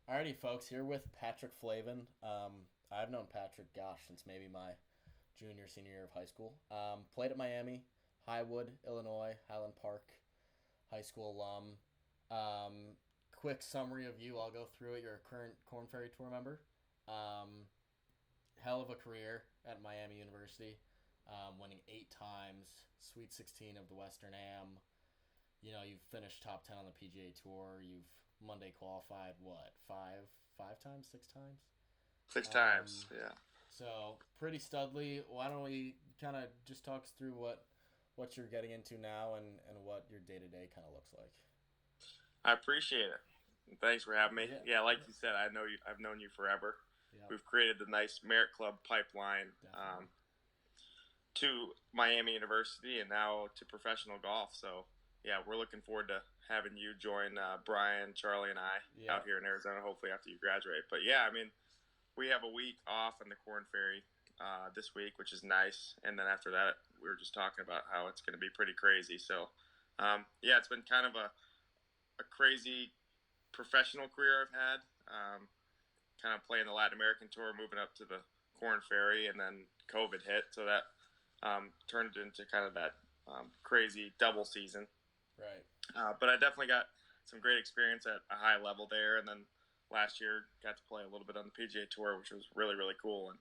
Alrighty, folks, here with Patrick Flavin. I've known Patrick, gosh, since maybe my junior, senior year of high school. Played at Miami, Highwood, Illinois, Highland Park High School alum. Um, Quick summary of you. I'll go through it. You're a current Korn Ferry Tour member. Um, Hell of a career at Miami University, winning 8 times, Sweet 16 of the Western Am. You've finished top 10 on the PGA Tour. You've Monday qualified, what, five times, 6 times? 6 times, Um, yeah. so pretty studly. Why don't we kind of just talk us through what you're getting into now and what your day to day kind of looks like? I appreciate it. Thanks for having me. Yeah, Yeah, yeah, like you said, I know you. I've known you forever. yeah, We've created a nice Merit Club pipeline definitely. to Miami University and now to professional golf. So yeah, we're looking forward to having you join Brian, Charlie, and I Yeah, out here in Arizona. Hopefully after you graduate. But yeah, I mean, we have a week off on the Corn Ferry this week, which is nice. And then after that, we were just talking about how it's going to be pretty crazy. So yeah, it's been kind of a crazy professional career I've had. Kind of playing the Latin American tour, moving up to the Corn Ferry, and then COVID hit, so that turned into kind of that crazy double season. right. But I definitely got some great experience at a high level there, and then last year got to play a little bit on the PGA Tour, which was really really cool, and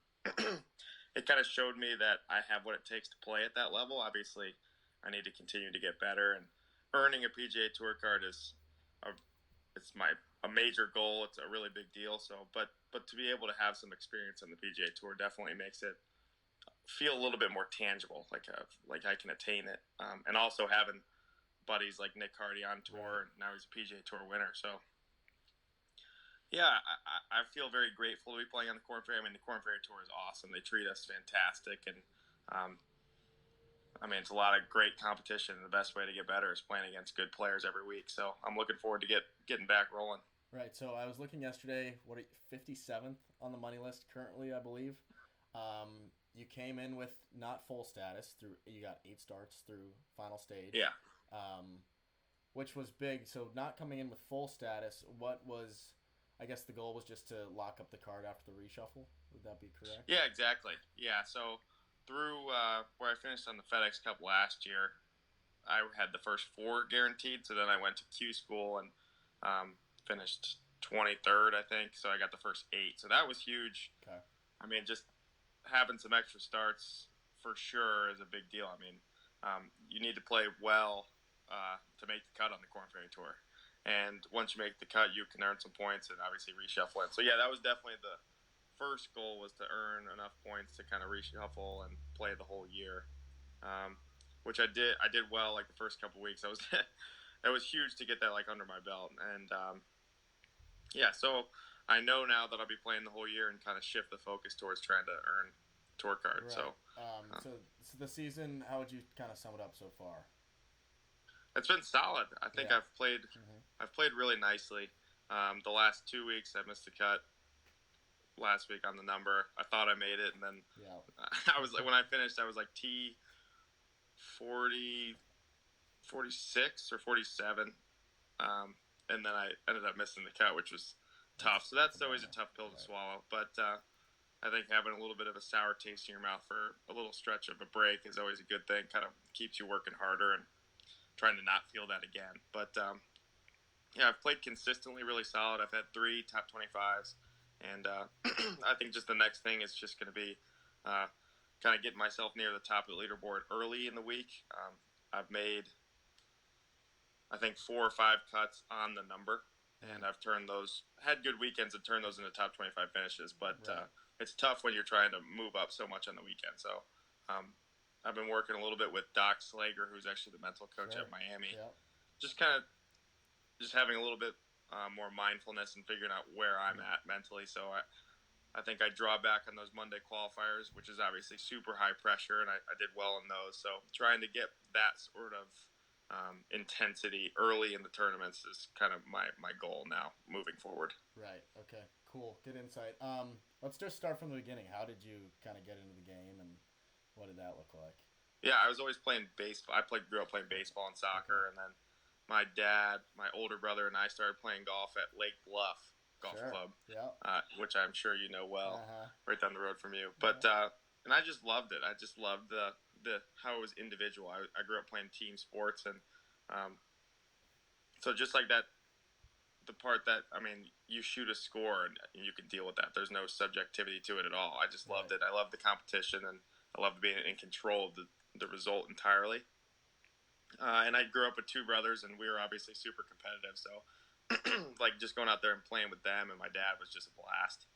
it kind of showed me that I have what it takes to play at that level. Obviously, I need to continue to get better, and earning a PGA Tour card is a it's my a major goal. It's a really big deal. So, but to be able to have some experience on the PGA Tour definitely makes it feel a little bit more tangible, like I can attain it. And also having buddies like Nick Hardy on tour, Right. and now he's a PGA Tour winner. So yeah, I feel very grateful to be playing on the Corn Ferry. I mean, the Corn Ferry Tour is awesome. They treat us fantastic, and um, I mean, it's a lot of great competition. And the best way to get better is playing against good players every week. So I'm looking forward to getting back rolling. Right. So I was looking yesterday. 57th on the money list currently, I believe. You came in with not full status through. You got 8 starts through final stage, Yeah. um, which was big. So not coming in with full status. What was? I guess the goal was just to lock up the card after the reshuffle. Would that be correct? Yeah, exactly. Yeah, so through where I finished on the FedEx Cup last year, I had the first four guaranteed. So then I went to Q school and finished 23rd, I think. So I got the first eight. So that was huge. Okay. I mean, just having some extra starts for sure is a big deal. I mean, you need to play well to make the cut on the Corn Ferry Tour. And once you make the cut, you can earn some points and obviously reshuffle it. So yeah, that was definitely the first goal was to earn enough points to kind of reshuffle and play the whole year, um, which I did. I did well like the first couple weeks. I was that was huge to get that like under my belt, and yeah. So I know now that I'll be playing the whole year and kind of shift the focus towards trying to earn tour card. Right. So Um, uh, so, so the season, how would you kind of sum it up so far? it's been solid. I think Yeah. I've played really nicely. The last 2 weeks I missed a cut. Last week on the number, I thought I made it, and then Yeah. I was like, when I finished, I was like T 40, 46 or 47. And then I ended up missing the cut, which was tough. So That's a that's always a bummer. tough pill to Right. swallow. But I think having a little bit of a sour taste in your mouth for a little stretch of a break is always a good thing. Kind of keeps you working harder and trying to not feel that again. But yeah, I've played consistently really solid. I've had three top 25s. And I think just the next thing is just going to be uh, kind of getting myself near the top of the leaderboard early in the week. I've made, I think, 4 or 5 cuts on the number, and Mm. I've turned those, had good weekends and turned those into top 25 finishes. But Right. it's tough when you're trying to move up so much on the weekend. So um, I've been working a little bit with Doc Slager, who's actually the mental coach at Sure. Miami, Yeah. just kind of just having a little bit more mindfulness and figuring out where I'm Mm. at mentally. So I think I draw back on those Monday qualifiers, which is obviously super high pressure, and I did well in those. So trying to get that sort of intensity early in the tournaments is kind of my goal now moving forward. Right. Okay. Cool. Good insight. Let's just start from the beginning. How did you kind of get into the game, and what did that look like? Yeah, I was always playing baseball. Grew up playing baseball and Okay. soccer, and then my dad, my older brother, and I started playing golf at Lake Bluff. Golf Sure. Club, Yep. which I'm sure you know well, Uh-huh. right down the road from you. But Yep. and I just loved it. I just loved the how it was individual. I grew up playing team sports, and um, so just like that, the part that I mean, you shoot a score and you can deal with that. There's no subjectivity to it at all. I just loved Right. it. I loved the competition, and I loved being in control of the result entirely. And I grew up with two brothers, and we were obviously super competitive. So, like, just going out there and playing with them and my dad was just a blast.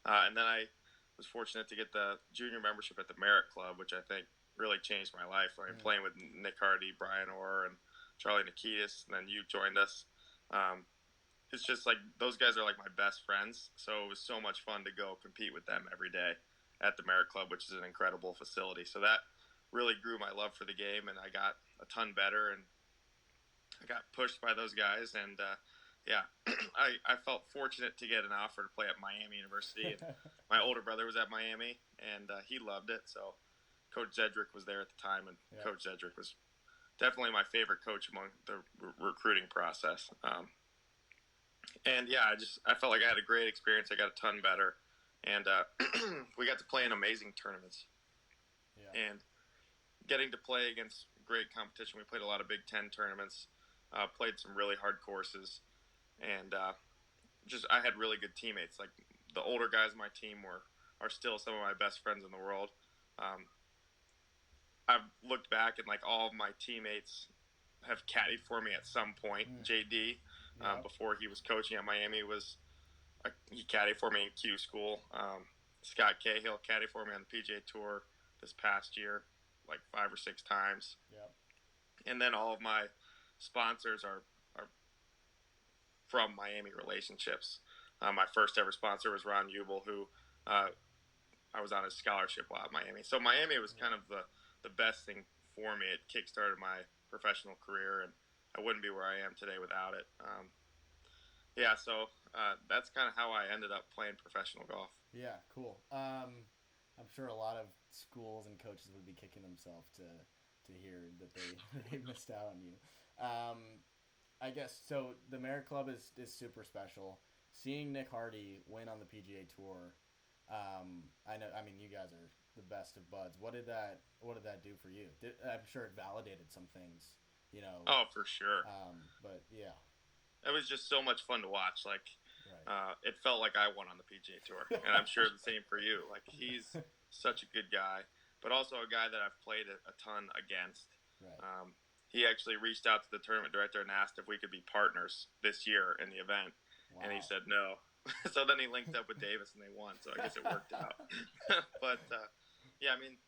And then I was fortunate to get the junior membership at the Merit Club, which I think really changed my life. I mean, Mm. playing with Nick Hardy, Brian Orr, and Charlie Nikitas, and then you joined us. Um, it's just like those guys are like my best friends. So it was so much fun to go compete with them every day at the Merit Club, which is an incredible facility. So that really grew my love for the game, and I got a ton better, and I got pushed by those guys, and yeah, I felt fortunate to get an offer to play at Miami University. And my older brother was at Miami, and he loved it. So Coach Zedrick was there at the time, and Yep. Coach Zedrick was definitely my favorite coach among the recruiting process. And yeah, I felt like I had a great experience. I got a ton better, and we got to play in amazing tournaments. Yeah. And getting to play against great competition. We played a lot of Big Ten tournaments, played some really hard courses, and just I had really good teammates. Like the older guys on my team are still some of my best friends in the world. Um, I've looked back and like all of my teammates have caddied for me at some point. Mm. JD, Yep. before he was coaching at Miami, he caddied for me in Q school. Scott Cahill caddied for me on the PGA Tour this past year, like 5 or 6 times. Yep. And then all of my sponsors are from Miami relationships. My first ever sponsor was Ron Ubel, who I was on his scholarship while at Miami. So Miami was kind of the best thing for me. It kickstarted my professional career, and I wouldn't be where I am today without it. Yeah, so that's kind of how I ended up playing professional golf. Yeah. Cool. I'm sure a lot of schools and coaches would be kicking themselves to hear that they they missed out on you. I guess so. The Merit Club is super special. Seeing Nick Hardy win on the PGA Tour, I know. I mean, you guys are the best of buds. What did that do for you? I'm sure it validated some things, you know. Oh, for sure. But yeah, It was just so much fun to watch. Like, right. it felt like I won on the PGA Tour, and I'm sure the same for you. Like, he's such a good guy, but also a guy that I've played a ton against. Right. He actually reached out to the tournament director and asked if we could be partners this year in the event, Wow. and he said no. So then he linked up with Davis, and they won. So I guess it worked out. But yeah, I mean,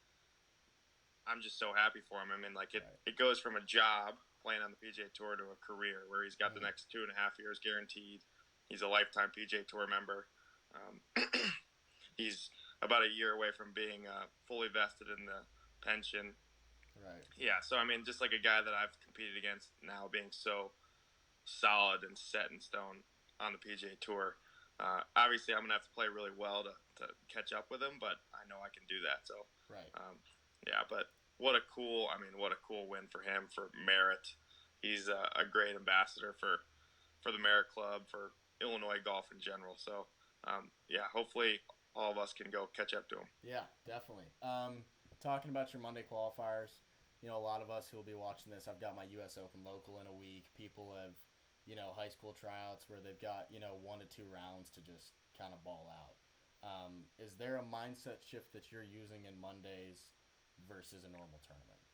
I'm just so happy for him. I mean, like it goes from a job playing on the PGA Tour to a career where he's got the next 2.5 years guaranteed. He's a lifetime PGA Tour member. He's about a year away from being fully vested in the pension. Right. Yeah, so I mean, just like a guy that I've competed against now being so solid and set in stone on the PGA Tour. Obviously, I'm going to have to play really well to catch up with him, but I know I can do that. So, right. Yeah, but what a cool win for him, for Merit. He's a great ambassador for the Merit Club, for Illinois golf in general. So, yeah, hopefully all of us can go catch up to him. Yeah, definitely. Talking about your Monday qualifiers, you know, a lot of us who will be watching this, I've got my U.S. Open local in a week. People have, you know, high school tryouts where they've got, you know, 1 to 2 rounds to just kind of ball out. Is there a mindset shift that you're using in Mondays versus a normal tournament?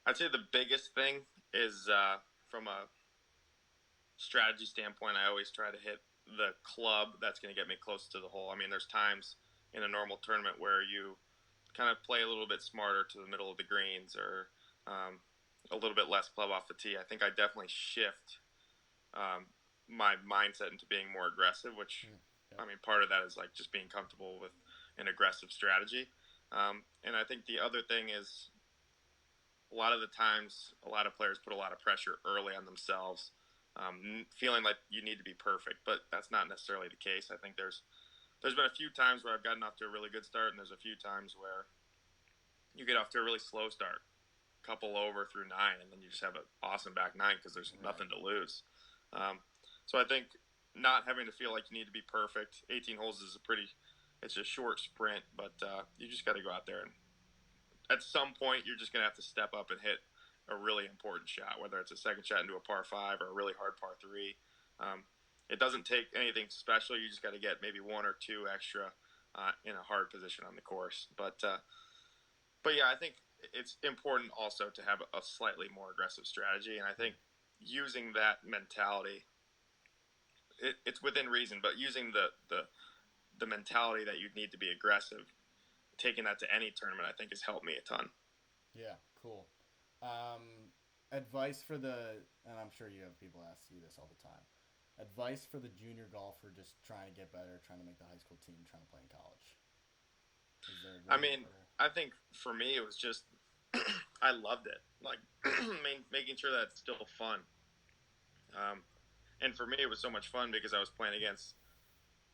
I'd say the biggest thing is from a strategy standpoint, I always try to hit the club that's going to get me close to the hole. I mean, there's times in a normal tournament where you kind of play a little bit smarter to the middle of the greens, or a little bit less club off the tee. I think I definitely shift my mindset into being more aggressive, which, I mean, part of that is like just being comfortable with an aggressive strategy. And I think the other thing is a lot of the times, a lot of players put a lot of pressure early on themselves, feeling like you need to be perfect, but that's not necessarily the case. I think there's been a few times where I've gotten off to a really good start, and there's a few times where you get off to a really slow start, couple over through 9, and then you just have an awesome back 9 because there's nothing to lose. So I think not having to feel like you need to be perfect. 18 holes is it's a short sprint, but you just got to go out there and at some point you're just going to have to step up and hit a really important shot, whether it's a second shot into a par five or a really hard par three. It doesn't take anything special. You just got to get maybe one or two extra in a hard position on the course. But yeah, I think it's important also to have a slightly more aggressive strategy, and I think using that mentality, it's within reason, but using the mentality that you need to be aggressive, taking that to any tournament, I think has helped me a ton. Yeah, cool. Advice for and I'm sure you have people ask you this all the time. Advice for the junior golfer just trying to get better, trying to make the high school team, trying to play in college. Is there I mean, I think for me it was just I loved it. Like making sure that it's still fun. And for me, it was so much fun because I was playing against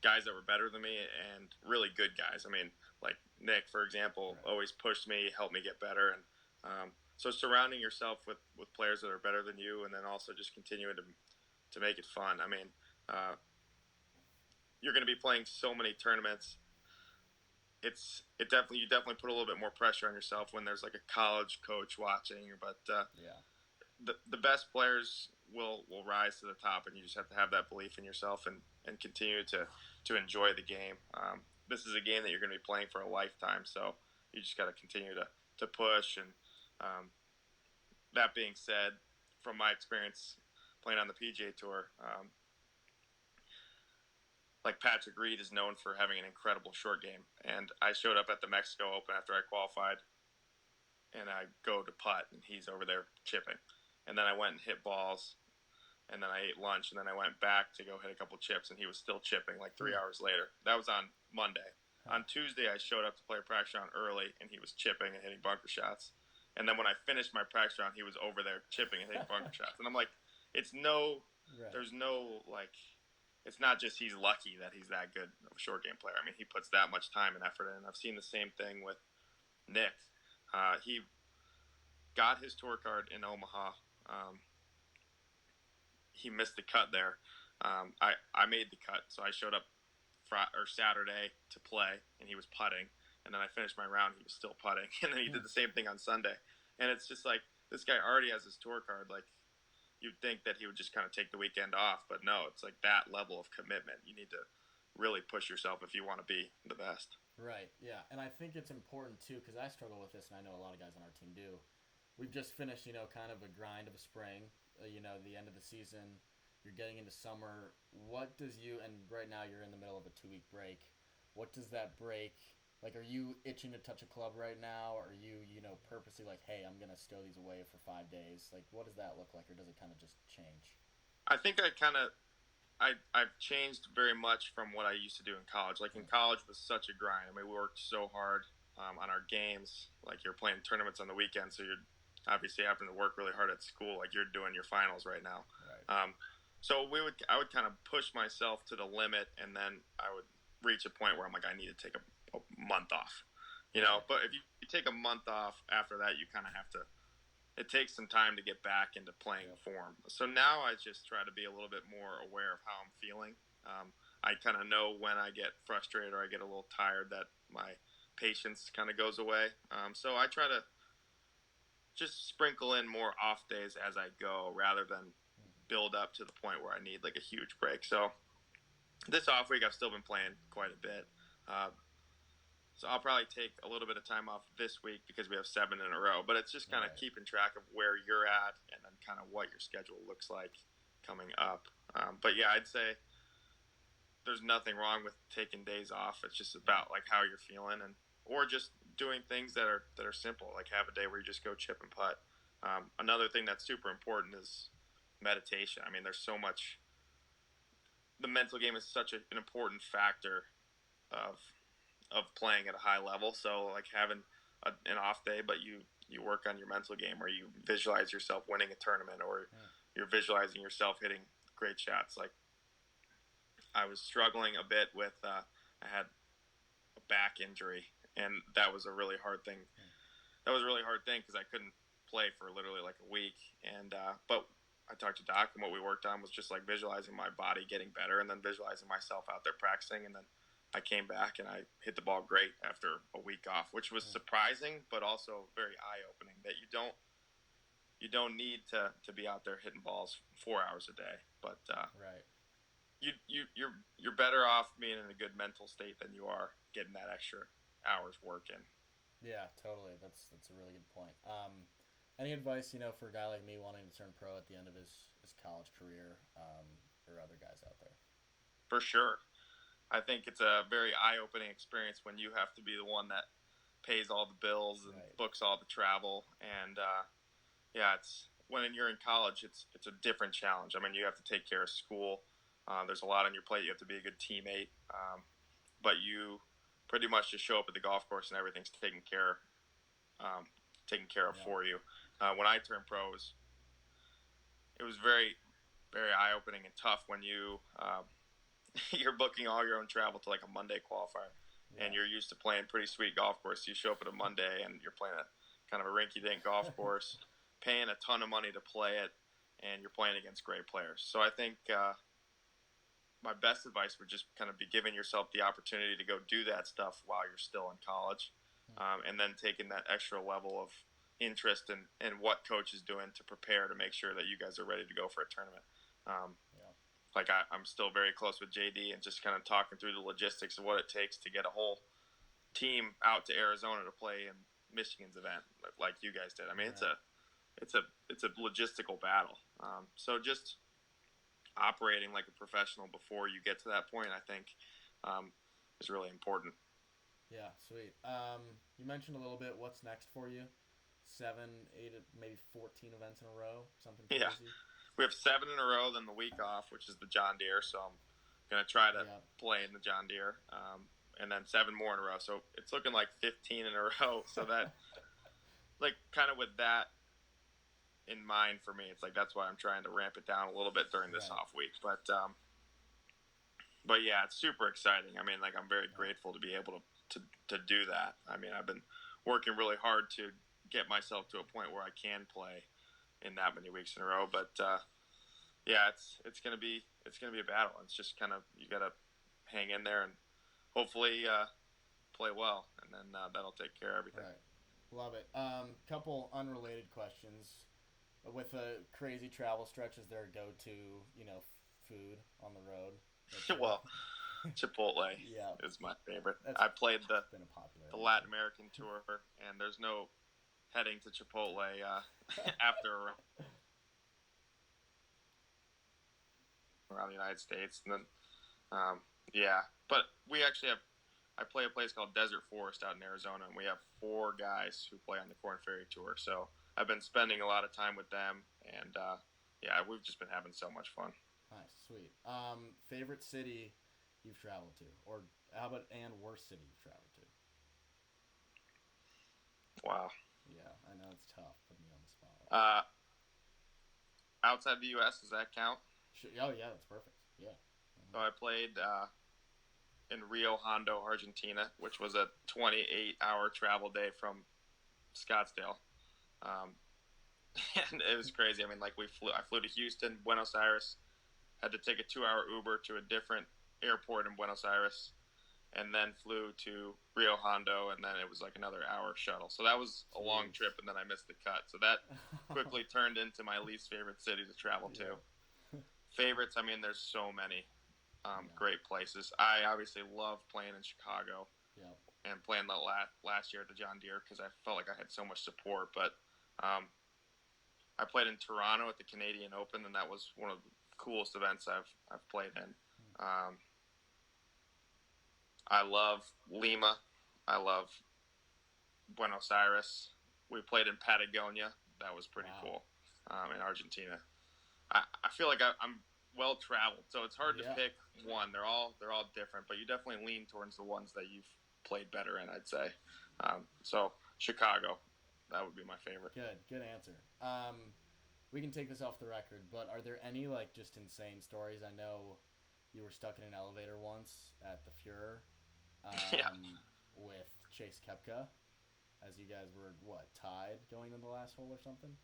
guys that were better than me and really good guys. I mean, like Nick, for example, always pushed me, helped me get better, and so surrounding yourself with players that are better than you, and then also just continuing to make it fun. I mean, you're going to be playing so many tournaments. You definitely put a little bit more pressure on yourself when there's like a college coach watching, but yeah. The best players will rise to the top, and you just have to have that belief in yourself and continue to enjoy the game. This is a game that you're going to be playing for a lifetime, so you just got to continue to push. And that being said, from my experience playing on the PGA Tour, like Patrick Reed is known for having an incredible short game, and I showed up at the Mexico Open after I qualified, and I go to putt, and he's over there chipping. And then I went and hit balls, and then I ate lunch, and then I went back to go hit a couple chips, and he was still chipping like 3 hours later. That was on Monday. On Tuesday, I showed up to play a practice round early, and he was chipping and hitting bunker shots. And then when I finished my practice round, he was over there chipping and hitting bunker shots. And I'm like, there's no, like, it's not just he's lucky that he's that good of a short game player. I mean, he puts that much time and effort in. I've seen the same thing with Nick. He got his tour card in Omaha. He missed the cut there. I made the cut, so I showed up Saturday to play, and he was putting. And then I finished my round, he was still putting. And then he did the same thing on Sunday. And it's just like, this guy already has his tour card. Like, you'd think that he would just kind of take the weekend off, but no, it's like that level of commitment. You need to really push yourself if you want to be the best. Right, yeah. And I think it's important, too, because I struggle with this, and I know a lot of guys on our team do. We've just finished, kind of a grind of a spring, the end of the season. You're getting into summer. What does and right now you're in the middle of a 2-week break. What does that break, like, are you itching to touch a club right now? Or are you, purposely like, hey, I'm going to stow these away for 5 days? Like, what does that look like, or does it kind of just change? I think I've changed very much from what I used to do in college. Like, in college was such a grind. I mean, we worked so hard on our games. Like, you're playing tournaments on the weekend, so you're obviously having to work really hard at school. Like, you're doing your finals right now. Right. So I would kind of push myself to the limit, and then I would reach a point where I'm like, I need to take a month off, But if you take a month off after that, you kind of have to. It takes some time to get back into playing form. So now I just try to be a little bit more aware of how I'm feeling. I kind of know when I get frustrated or I get a little tired that my patience kind of goes away. So I try to just sprinkle in more off days as I go rather than build up to the point where I need like a huge break. So this off week I've still been playing quite a bit. So I'll probably take a little bit of time off this week because we have 7 in a row. But it's just kind of keeping track of where you're at and then kind of what your schedule looks like coming up. But yeah, I'd say there's nothing wrong with taking days off. It's just about like how you're feeling or just doing things that are simple, like have a day where you just go chip and putt. Another thing that's super important is meditation. I mean, there's so much. The mental game is such an important factor of playing at a high level. So like having an off day, but you work on your mental game, or you visualize yourself winning a tournament, or you're visualizing yourself hitting great shots. Like I was struggling a bit with I had a back injury, and that was a really hard thing. That was a really hard thing because I couldn't play for literally like a week, and but I talked to Doc, and what we worked on was just like visualizing my body getting better, and then visualizing myself out there practicing, and then I came back and I hit the ball great after a week off, which was surprising, but also very eye opening that you don't need to be out there hitting balls 4 hours a day, but Right. you're better off being in a good mental state than you are getting that extra hours work in. Yeah, totally. That's a really good point. Any advice, for a guy like me wanting to turn pro at the end of his college career, or other guys out there? For sure, I think it's a very eye opening experience when you have to be the one that pays all the bills and Right. books all the travel, and yeah, it's when you're in college, it's a different challenge. I mean, you have to take care of school. There's a lot on your plate. You have to be a good teammate, but you pretty much just show up at the golf course and everything's um, taken care of Yeah. for you. When I turned pro, it was very very eye opening and tough when you're booking all your own travel to like a Monday qualifier, Yeah. and you're used to playing pretty sweet golf course. You show up at a Monday and you're playing a kind of a rinky-dink golf course, paying a ton of money to play it, and you're playing against great players. So I think my best advice would just kind of be giving yourself the opportunity to go do that stuff while you're still in college, and then taking that extra level of interest in what coach is doing to prepare to make sure that you guys are ready to go for a tournament. Um, Yeah. like I'm still very close with JD and just kind of talking through the logistics of what it takes to get a whole team out to Arizona to play in Michigan's event, like you guys did. I mean, Right. it's a logistical battle. So just operating like a professional before you get to that point, I think, is really important. Yeah. Sweet. You mentioned a little bit what's next for you. 7, 8, maybe 14 events in a row. Something Yeah, crazy. we have 7 in a row, then the week off, which is the John Deere. So I'm gonna try to Yeah. play in the John Deere, and then 7 more in a row. So it's looking like 15 in a row. So that, like, kind of with that in mind for me, it's like that's why I'm trying to ramp it down a little bit during this Right. off week. But yeah, it's super exciting. I mean, like I'm very Yeah. grateful to be able to do that. I mean, I've been working really hard to get myself to a point where I can play in that many weeks in a row. But yeah, it's gonna be a battle. It's just kind of you gotta hang in there and hopefully play well, and then that'll take care of everything. Right. Love it. Couple unrelated questions. With a crazy travel stretch, is there a go-to, food on the road that you? Well, Chipotle Yeah, is my favorite. that's I played been a popular the answer. Latin American tour, and there's no heading to Chipotle after around the United States, and then yeah. But we actually have. I play a place called Desert Forest out in Arizona, and we have 4 guys who play on the Korn Ferry tour. So I've been spending a lot of time with them, and yeah, we've just been having so much fun. Nice, sweet. Favorite city you've traveled to, or how about and worst city you've traveled to? Wow. Yeah, I know it's tough putting you on the spot like that. Uh, outside the U.S., does that count? Oh yeah, that's perfect. Yeah. So I played in Rio Hondo, Argentina, which was a 28-hour travel day from Scottsdale. Um, and it was crazy. I mean, like I flew to Houston, Buenos Aires, had to take a 2-hour Uber to a different airport in Buenos Aires, and then flew to Rio Hondo, and then it was like another hour shuttle. So that was a long Jeez. trip, and then I missed the cut. So that quickly turned into my least favorite city to travel to. Yeah. Favorites, I mean, there's so many Yeah. great places. I obviously love playing in Chicago Yeah. and playing the last year at the John Deere because I felt like I had so much support. But um, I played in Toronto at the Canadian Open, and that was one of the coolest events I've played in. Um, I love Lima. I love Buenos Aires. We played in Patagonia. That was pretty Wow. cool in Argentina. I feel like I'm well traveled, so it's hard to Yeah. pick one. They're all different, but you definitely lean towards the ones that you've played better in. I'd say. So Chicago, that would be my favorite. Good answer. We can take this off the record, but are there any like just insane stories? I know you were stuck in an elevator once at the Fuhrer, Yeah, with Chase Kepka, as you guys were what tied going into the last hole or something.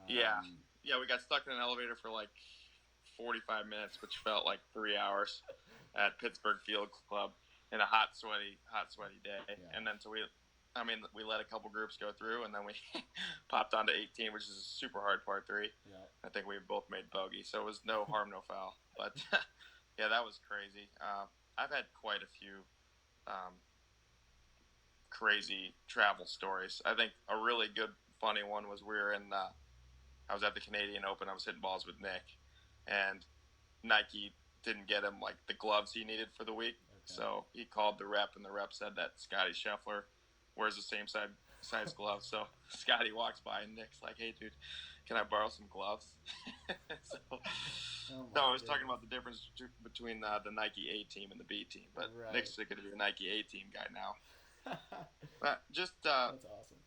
yeah. Um, yeah, we got stuck in an elevator for like 45 minutes, which felt like 3 hours at Pittsburgh Field Club in a hot, sweaty day. Yeah. And then so we let a couple groups go through, and then we popped onto 18, which is a super hard par three. Yeah. I think we both made bogey, so it was no harm, no foul. But yeah, that was crazy. I've had quite a few um, crazy travel stories. I think a really good, funny one was we were in. I was at the Canadian Open. I was hitting balls with Nick, and Nike didn't get him like the gloves he needed for the week. Okay. So he called the rep, and the rep said that Scotty Scheffler wears the same size gloves. So Scotty walks by, and Nick's like, "Hey, dude, can I borrow some gloves?" so, no, I was talking about the difference between the Nike A team and the B team, but right. Nick's going to be the Nike A team guy now. But that's awesome.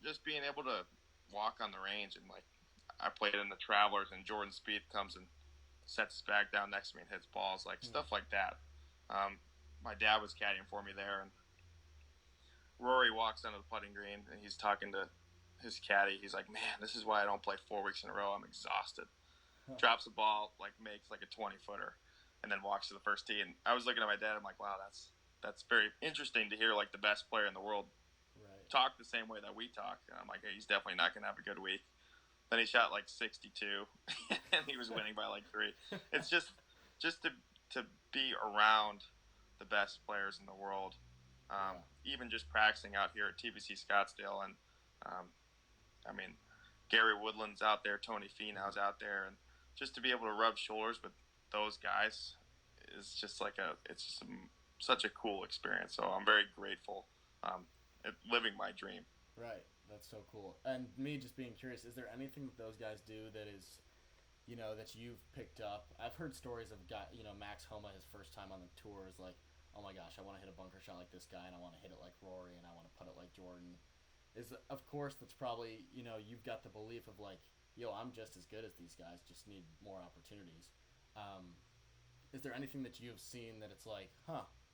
Just being able to walk on the range, and like I played in the Travelers, and Jordan Spieth comes and sets his bag down next to me and hits balls, like stuff like that. My dad was caddying for me there, and Rory walks onto the putting green, and he's talking to his caddy. He's like, "Man, this is why I don't play 4 weeks in a row. I'm exhausted." Drops the ball, like makes like a 20-footer, and then walks to the first tee. And I was looking at my dad. I'm like, "Wow, that's very interesting to hear like the best player in the world talk the same way that we talk." And I'm like, "Hey, he's definitely not gonna have a good week." Then he shot like 62, and he was winning by like 3. It's just to be around the best players in the world. Even just practicing out here at TBC Scottsdale, and I mean, Gary Woodland's out there, Tony Finau's out there, and just to be able to rub shoulders with those guys is just like such a cool experience. So I'm very grateful, living my dream. Right. That's so cool. And me just being curious, is there anything that those guys do that is, that you've picked up? I've heard stories of Max Homa, his first time on the tour, is like, oh my gosh, I want to hit a bunker shot like this guy, and I want to hit it like Rory, and I want to put it like Jordan. Of course, that's probably, you've got the belief of like, yo, I'm just as good as these guys, just need more opportunities. Is there anything that you've seen that it's like,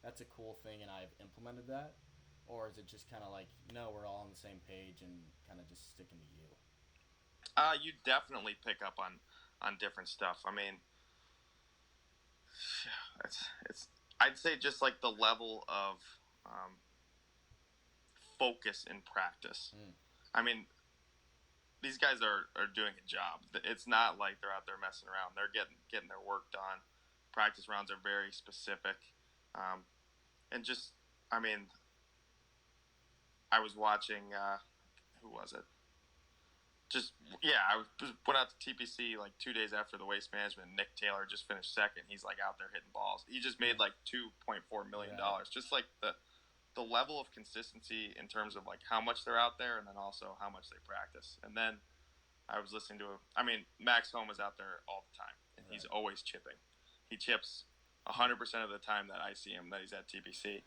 that's a cool thing, and I've implemented that? Or is it just kind of like, no, we're all on the same page and kind of just sticking to you? You definitely pick up on different stuff. I mean, it's I'd say just like the level of focus in practice. I mean, these guys are doing a job. It's not like they're out there messing around. They're getting their work done. Practice rounds are very specific, and just I mean, I was watching who was it? Went out to TPC like 2 days after the Waste Management. Nick Taylor just finished second. He's like out there hitting balls. He just made like $2.4 million. Just like the level of consistency in terms of like how much they're out there, and then also how much they practice. And then I was listening to Max Homa is out there all the time, and he's always chipping. He chips 100% of the time that I see him that he's at TPC.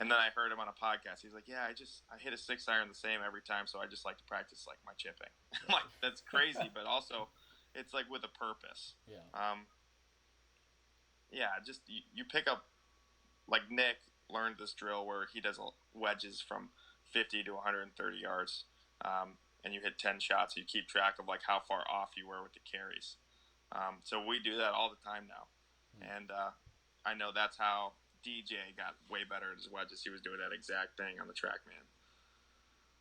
And then I heard him on a podcast. He's like, "Yeah, I hit a 6-iron the same every time, so I just like to practice like my chipping." I'm like, that's crazy, but also it's like with a purpose. Yeah. Just you pick up, like Nick learned this drill where he does wedges from 50 to 130 yards, and you hit 10 shots. You keep track of like how far off you were with the carries. So we do that all the time now, and I know that's how DJ got way better at his wedges. He was doing that exact thing on the TrackMan.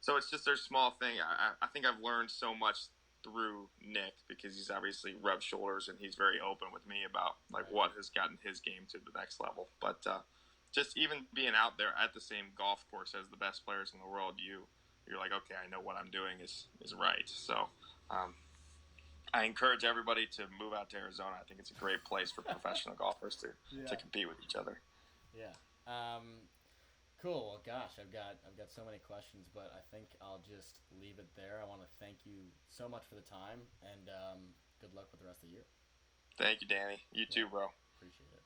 So it's just their small thing. I think I've learned so much through Nick because he's obviously rubbed shoulders and he's very open with me about like what has gotten his game to the next level. But just even being out there at the same golf course as the best players in the world, you're like, okay, I know what I'm doing is right. So I encourage everybody to move out to Arizona. I think it's a great place for professional golfers to compete with each other. Yeah. Cool. Well, gosh, I've got so many questions, but I think I'll just leave it there. I want to thank you so much for the time, and good luck with the rest of the year. Thank you, Danny. You too, bro. Appreciate it.